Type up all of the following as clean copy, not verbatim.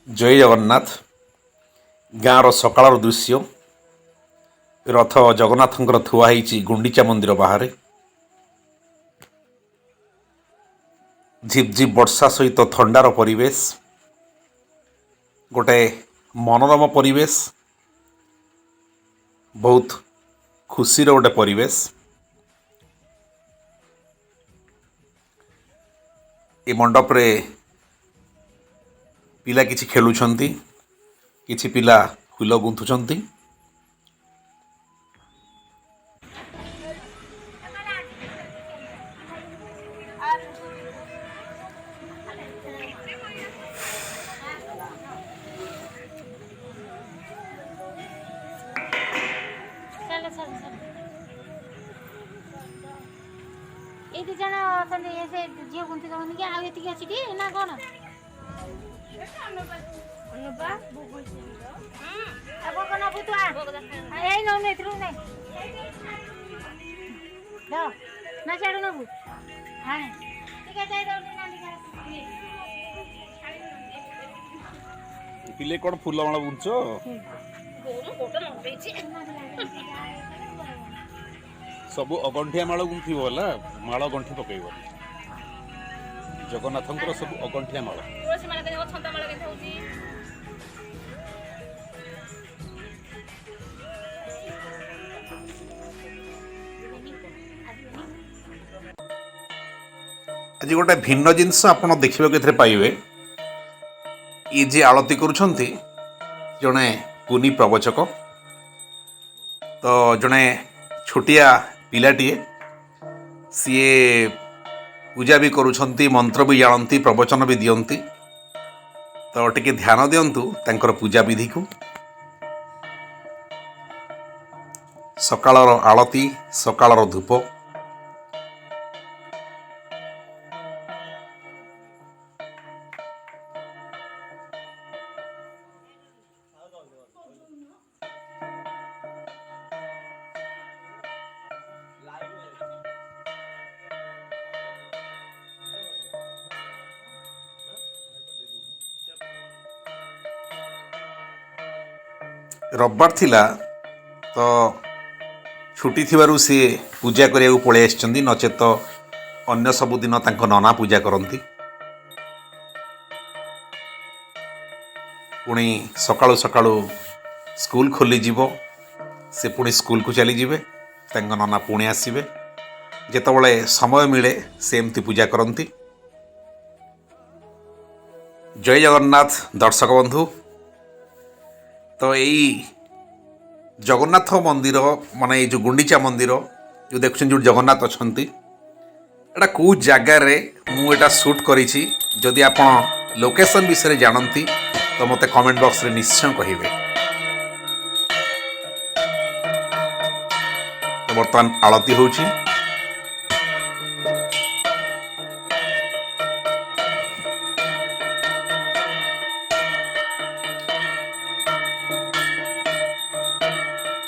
जय जगन्नाथ। गाँव सकाळ दृश्य रथ जगन्नाथ थुआई गुंडीचा मंदिर बाहर झिपझिप वर्षा सहित थंडार परिवेश गोटे मनोरम परिवेश बहुत खुशी गोटे परिवेश। ए मंडप रे पिला किछि खेलुछंती, किछि पिला फूल गुंथुछंती। ये दी जण अछन ये से झियो गुंती दउनी कि आ एतिक अछि कि ना कोन अनुबा बुबुल अब कोन बुतु आ ए न नेत्रु नै द ना छाडु न बु हां ठीक है जाय दउनी ना निका पिले कोन फूल माला बुंचो गोरो गोटो न बेछि सब अगंठिया माल गुंथी बोला माल गंठी पकईब जगन्नाथ सब अगंठिया माल तुलसी माला के छंता माला के होउची आज गोटे भिन्न जिनस आप देखा पाइबे। ये जे आलती करुछंती जड़े पुनी प्रवचक तो जड़े छोटिया पिलाटीए सीए पूजा भी करुछंती, मंत्र भी जानती, प्रवचन भी दियंती। तो टिके ध्यान दियंतु तांकर पूजा विधि को। सकाळर आलती, सकाळर धूप, रविवार थिला तो छुट्टी थिबारु सी पूजा करिया पळे आछंती, नचेत अन्य सबुदिन तांको नना पूजा करती। पुणी सकाळु सकाळु स्कूल खोली जीवो, से पुणी स्कूल को चली जिवे, तांको नना पुणी आसीबे। जेतबळे समय मिले से एमती पूजा करती। जय जगन्नाथ दर्शक बंधु। तो यही जगन्नाथ मंदिर माने ये जो गुंडीचा मंदिर जो देखुन जो जगन्नाथ अच्छा एटा कौ जगार मुझा शूट करी। जदि आप लोकेशन विषय जानती तो मते कमेंट बॉक्स रे निश्चय कहिबे। तो बर्तमान आलती होची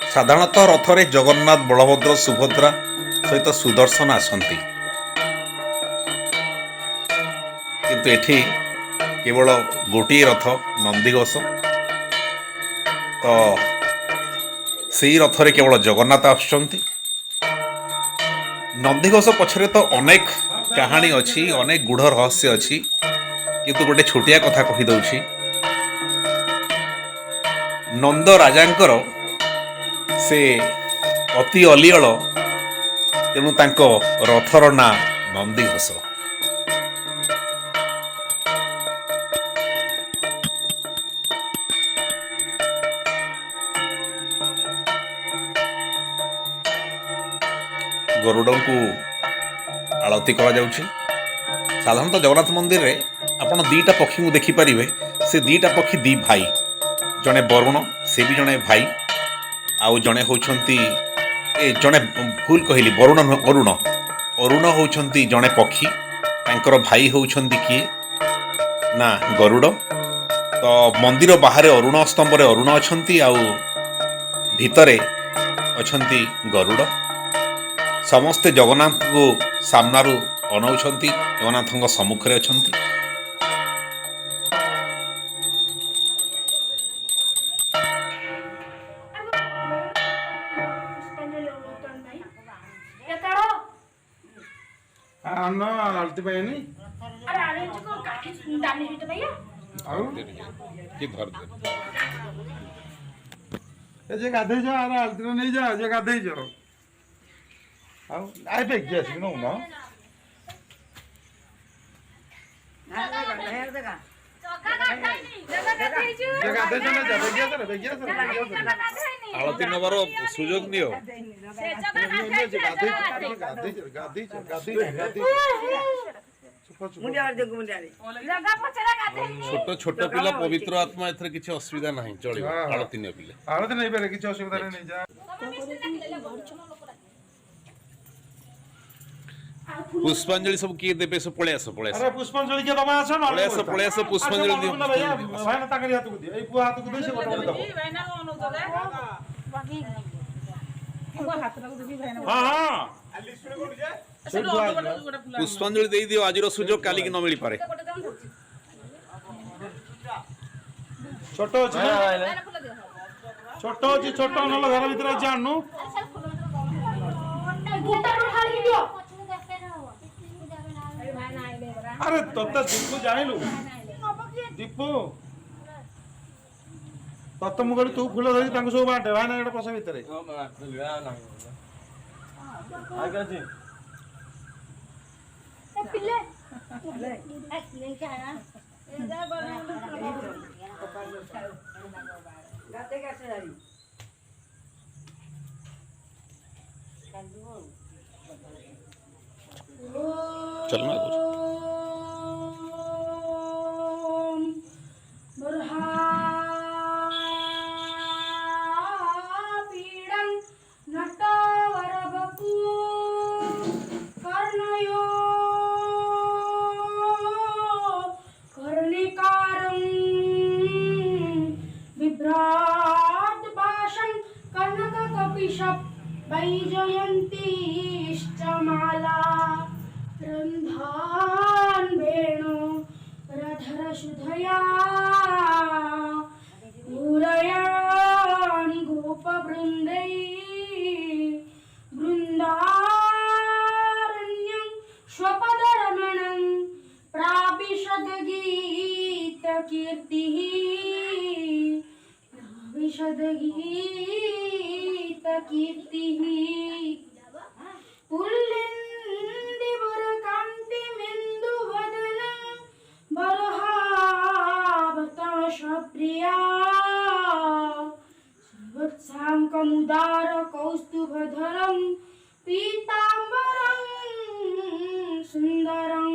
साधारणतः रथरे जगन्नाथ, बलभद्र, सुभद्रा सहित सुदर्शन आसंती, किंतु एठी केवल गोटे रथ नंदीघोष। तो सेई रथरे केवल जगन्नाथ आसुचंती। नंदीघोष पछरे तो अनेक कहानी अच्छी, अनेक गूढ़ रहस्य अच्छी, किंतु गोटे छोटिया कथा कहि दउछि। नंद राजांकर से अति अलिअल, तेणु तांको रथर ना नंदीघोष। गरुड़ को आलती करा जाउछि। साधारणतः जगन्नाथ मंदिर रे आपण दीटा पक्षी को देखि परिबे। से दीटा पक्षी दी भाई, जने वरुण से भी जने भाई, आउ जने होउछंती ए जने भूल कहली वरुण अरुण अरुण होउछंती जने पक्षी, तांकर भाई होउछंती किए ना गरुड़। तो मंदिर बाहर अरुण स्तंभ रे अरुण अछंती, आउ भितरे अछंती गरुड़। समस्ते जगन्नाथ को सामनारू अनौछंती, जगन्नाथ सम्मुख रे अछंती। अन्न आलती पाएनी अरे आले को काठी डालने ही तो भैया आउ कि धर दे ए जे गाधे जा अरे आलती नहीं जा जे गाधे जा आउ आइ पे गेस नो ना जे गाधे जा ना जा पे गेस आळती नबार सुजोग नियो छोट छोट पिला पवित्र आत्मा एथरे किछि असुविधा नाही चलिबो आळती नियो पिले आलती नहीं पे किछ असुविधा नहीं जा पुष्पांजलि सब किए देबे सब पळे आसो अरे पुष्पांजलि के दमा आछो ना पळे आसो पुष्पांजलि दियो भैया भाई ना ताकरी हाथ को दे ए पुआ हाथ को दे से गोटे दबो हां हां पुष्पांजलि देई दियो आजिरो सुजोग काली की न मिली पारे छोट अछि छोट नल घर भीतर जानू अरे तत्ता दीपू जानिलु दीपू तत्त मु गली तू फूल धरि तांको सब बाटे भाई ना एटा पसा भीतर पिल्ले चलना कुछ पीडं नटवरबपू कर्णयो कर्णिकारं बिभ्राट पाशं कनककपिशं वैजयन्तीश्च माला रन्धान वेणु रधरशुधया पूरयाणि गोपवृन्दै बृन्दारण्यं स्वपदरमणं प्राविशद्गीतकीर्तिः पुल्लिन्दिवरकान्तिमिन्दुवदनं बरहावतंशप्रिया श्रीवत्साङ्कमुदारकौस्तुभधरं पीताम्बरं सुन्दरं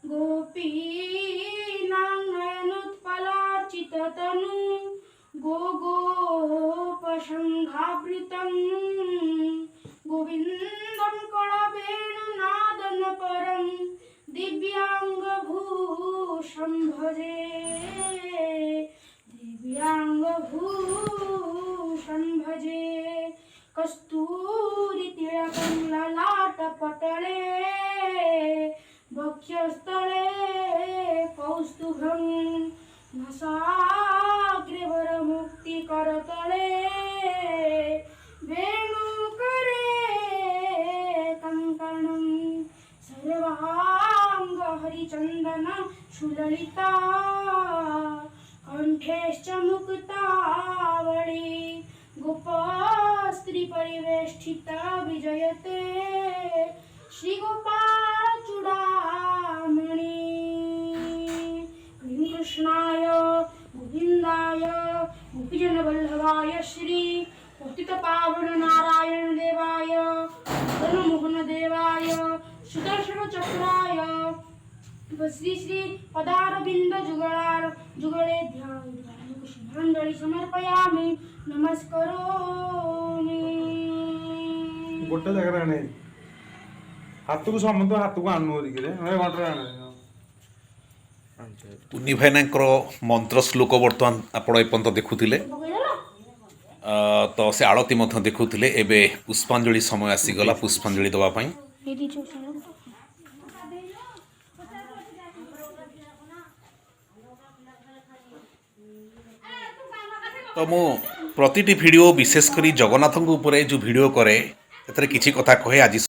गोपीनां नयनोत्पलाचिततनु गोगोपसंघावृतं गोविन्दं कळवेणुनादनपरं दिव्याङ्गभूषं भजे दिव्याङ्गभूषं भजे कस्तूरितिलकं ललाटपटले वक्षस्थले कौस्तुभं नसाग्रवरमुक्तिकरतले वेणुकरे कङ्कणं सर्वाङ्ग हरिचन्दन सुललिता कण्ठेश्च मुक्तावळी गोपस्त्रीपरिवेष्टिता विजयते श्रीगोपालचूडामणि कृष्णाय गोविन्दाय गोपीजनवल्लभाय श्री पतितपावन नारायण देवाय मदनमोहन देवाय सुदर्शनचक्राय श्री श्री पदारविन्द जुगले ध्यानाञ्जलि समर्पयामि नमस्करोमि गोटे जगह आने हाथ को समस्त हाथ को आनु रे घंटे आने पुनि भाईनांकर मंत्र श्लोक बर्तमान आपण एपर्यंत देखुथिले तो से आळती मध्य देखुथिले एबे पुष्पांजलि समय आसीगला पुष्पांजलि दवा पई तो मु प्रतिटी वीडियो विशेष करी जगन्नाथ ऊपर जो वीडियो करे एतरे किछि कथा कहे आज